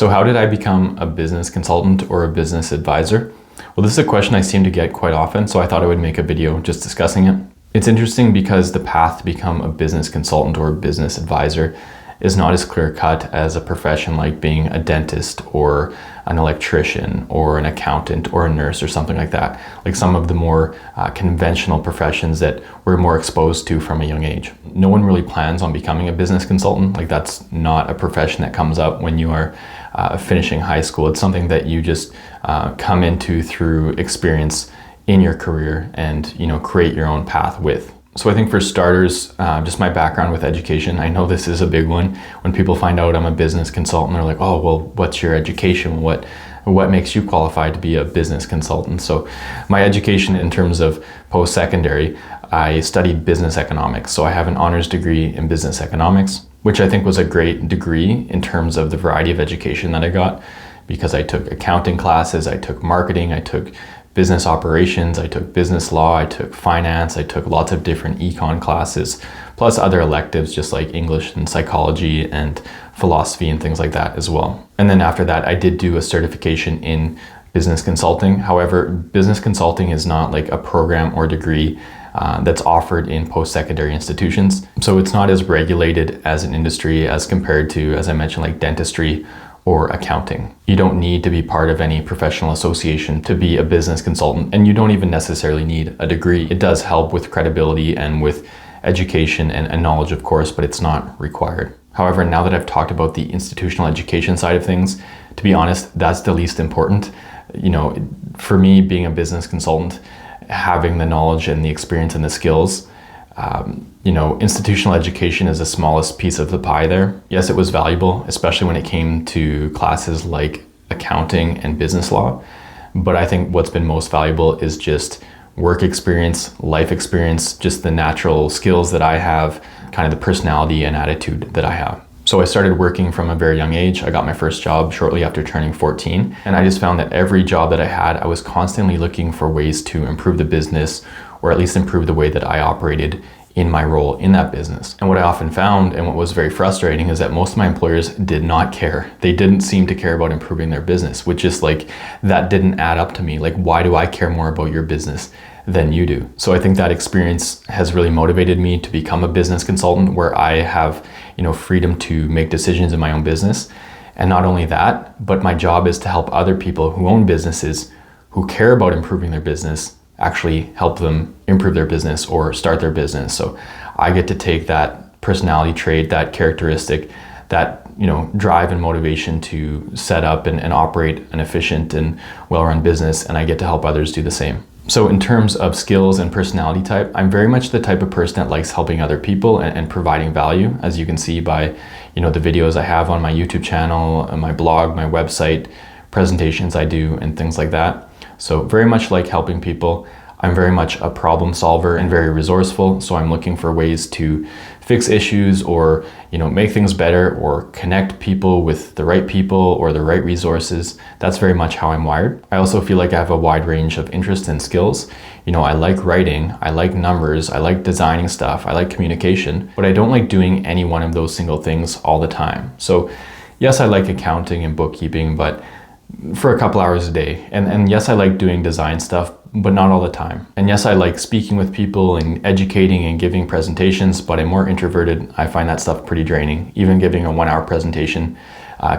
So how did I become a business consultant or a business advisor? Well, this is a question I seem to get quite often, so I thought I would make a video just discussing it. It's interesting because the path to become a business consultant or a business advisor is not as clear-cut as a profession like being a dentist or an electrician or an accountant or a nurse or something like that, like some of the more conventional professions that we're more exposed to from a young age. No one really plans on becoming a business consultant. Like, that's not a profession that comes up when you are finishing high school. It's something that you just come into through experience in your career and, create your own path with. So I think for starters, just my background with education, I know this is a big one. When people find out I'm a business consultant, they're like, oh, well, what's your education? What makes you qualified to be a business consultant? So my education in terms of post-secondary, I studied business economics. So I have an honors degree in business economics, which I think was a great degree in terms of the variety of education that I got, because I took accounting classes, I took marketing, I took business operations, I took business law, I took finance, I took lots of different econ classes, plus other electives just like English and psychology and philosophy and things like that as well. And then after that, I did do a certification in business consulting. However, business consulting is not like a program or degree that's offered in post-secondary institutions. So it's not as regulated as an industry as compared to, as I mentioned, like dentistry or accounting. You don't need to be part of any professional association to be a business consultant, and you don't even necessarily need a degree. It does help with credibility and with education and knowledge, of course, but it's not required. However, now that I've talked about the institutional education side of things, to be honest, that's the least important. For me, being a business consultant, having the knowledge and the experience and the skills, institutional education is the smallest piece of the pie there. Yes, it was valuable, especially when it came to classes like accounting and business law. But I think what's been most valuable is just work experience, life experience, just the natural skills that I have, kind of the personality and attitude that I have. So I started working from a very young age. I got my first job shortly after turning 14. And I just found that every job that I had, I was constantly looking for ways to improve the business, or at least improve the way that I operated in my role in that business. And what I often found, and what was very frustrating, is that most of my employers did not care. They didn't seem to care about improving their business, which is like, that didn't add up to me. Like, why do I care more about your business than you do? So I think that experience has really motivated me to become a business consultant, where I have, freedom to make decisions in my own business. And not only that, but my job is to help other people who own businesses, who care about improving their business, actually help them improve their business or start their business. So I get to take that personality trait, that characteristic, that drive and motivation to set up and operate an efficient and well-run business, and I get to help others do the same. So in terms of skills and personality type, I'm very much the type of person that likes helping other people and providing value, as you can see by the videos I have on my YouTube channel, my blog, my website, presentations I do, and things like that. So very much like helping people. I'm very much a problem solver and very resourceful. So I'm looking for ways to fix issues or, make things better, or connect people with the right people or the right resources. That's very much how I'm wired. I also feel like I have a wide range of interests and skills. I like writing, I like numbers, I like designing stuff, I like communication, but I don't like doing any one of those single things all the time. So yes, I like accounting and bookkeeping, but for a couple hours a day. And yes, I like doing design stuff, but not all the time. And yes, I like speaking with people and educating and giving presentations, but I'm more introverted. I find that stuff pretty draining. Even giving a 1-hour presentation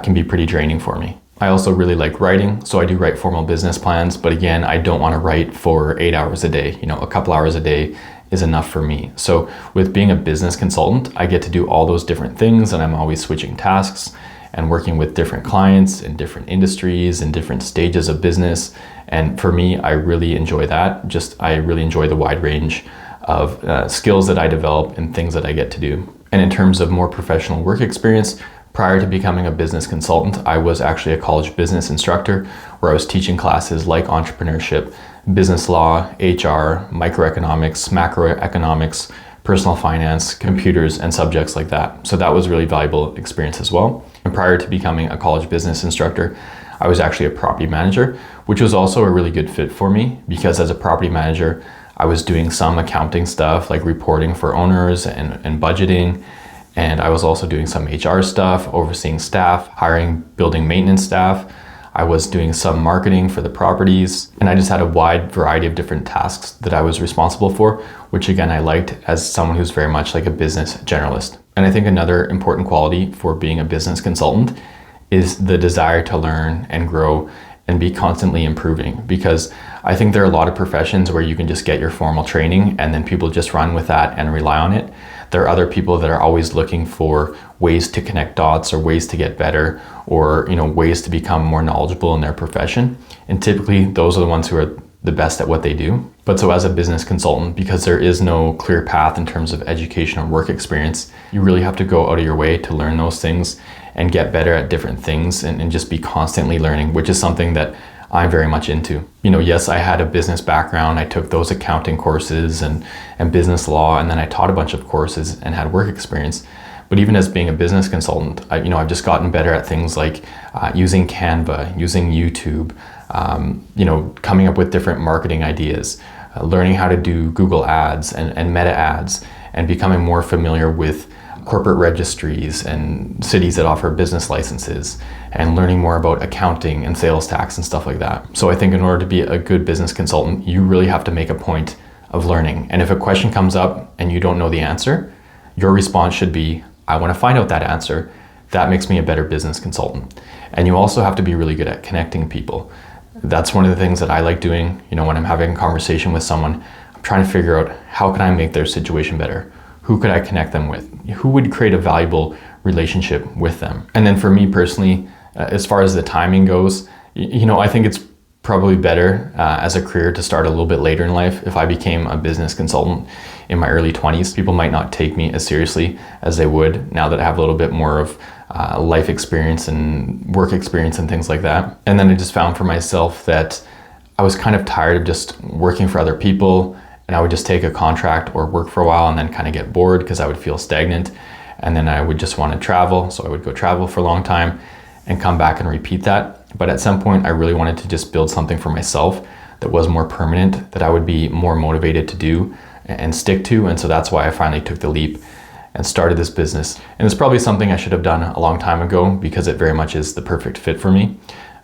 can be pretty draining for me. I also really like writing, so I do write formal business plans, but again, I don't want to write for 8 hours a day. A couple hours a day is enough for me. So with being a business consultant, I get to do all those different things, and I'm always switching tasks and working with different clients in different industries and different stages of business. And for me, I really enjoy that. I really enjoy the wide range of skills that I develop and things that I get to do. And in terms of more professional work experience, prior to becoming a business consultant, I was actually a college business instructor, where I was teaching classes like entrepreneurship, business law, HR, microeconomics, macroeconomics, personal finance, computers, and subjects like that. So that was really valuable experience as well. And prior to becoming a college business instructor, I was actually a property manager, which was also a really good fit for me, because as a property manager, I was doing some accounting stuff like reporting for owners and budgeting, And I was also doing some HR stuff, overseeing staff, hiring, building maintenance staff. I was doing some marketing for the properties, and I just had a wide variety of different tasks that I was responsible for, which again, I liked as someone who's very much like a business generalist. And I think another important quality for being a business consultant is the desire to learn and grow and be constantly improving, because I think there are a lot of professions where you can just get your formal training and then people just run with that and rely on it. There are other people that are always looking for ways to connect dots or ways to get better, or ways to become more knowledgeable in their profession. And typically those are the ones who are the best at what they do. But so as a business consultant, because there is no clear path in terms of education or work experience, you really have to go out of your way to learn those things and get better at different things and just be constantly learning, which is something that I'm very much into. Yes, I had a business background. I took those accounting courses and business law, and then I taught a bunch of courses and had work experience. But even as being a business consultant, I've just gotten better at things like using Canva, using YouTube, coming up with different marketing ideas, learning how to do Google ads and meta ads, and becoming more familiar with corporate registries and cities that offer business licenses, and learning more about accounting and sales tax and stuff like that. So I think in order to be a good business consultant, you really have to make a point of learning. And if a question comes up and you don't know the answer, your response should be, I want to find out that answer. That makes me a better business consultant. And you also have to be really good at connecting people. That's one of the things that I like doing. When I'm having a conversation with someone, I'm trying to figure out how can I make their situation better? Who could I connect them with? Who would create a valuable relationship with them? And then for me personally, as far as the timing goes, I think it's probably better as a career to start a little bit later in life. If I became a business consultant in my early 20s, people might not take me as seriously as they would now that I have a little bit more of life experience and work experience and things like that. And then I just found for myself that I was kind of tired of just working for other people, and I would just take a contract or work for a while and then kind of get bored because I would feel stagnant. And then I would just want to travel. So I would go travel for a long time and come back and repeat that. But at some point, I really wanted to just build something for myself that was more permanent, that I would be more motivated to do and stick to. And so that's why I finally took the leap and started this business. And it's probably something I should have done a long time ago because it very much is the perfect fit for me.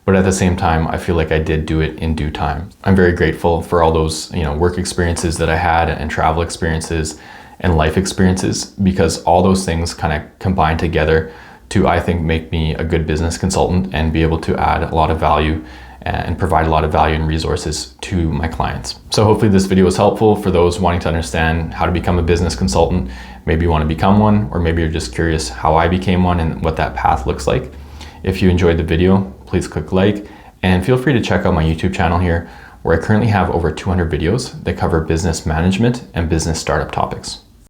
But at the same time, I feel like I did do it in due time. I'm very grateful for all those, work experiences that I had and travel experiences and life experiences, because all those things kind of combine together to, I think, make me a good business consultant and be able to add a lot of value and provide a lot of value and resources to my clients. So hopefully this video was helpful for those wanting to understand how to become a business consultant. Maybe you want to become one, or maybe you're just curious how I became one and what that path looks like. If you enjoyed the video, please click like, and feel free to check out my YouTube channel here, where I currently have over 200 videos that cover business management and business startup topics.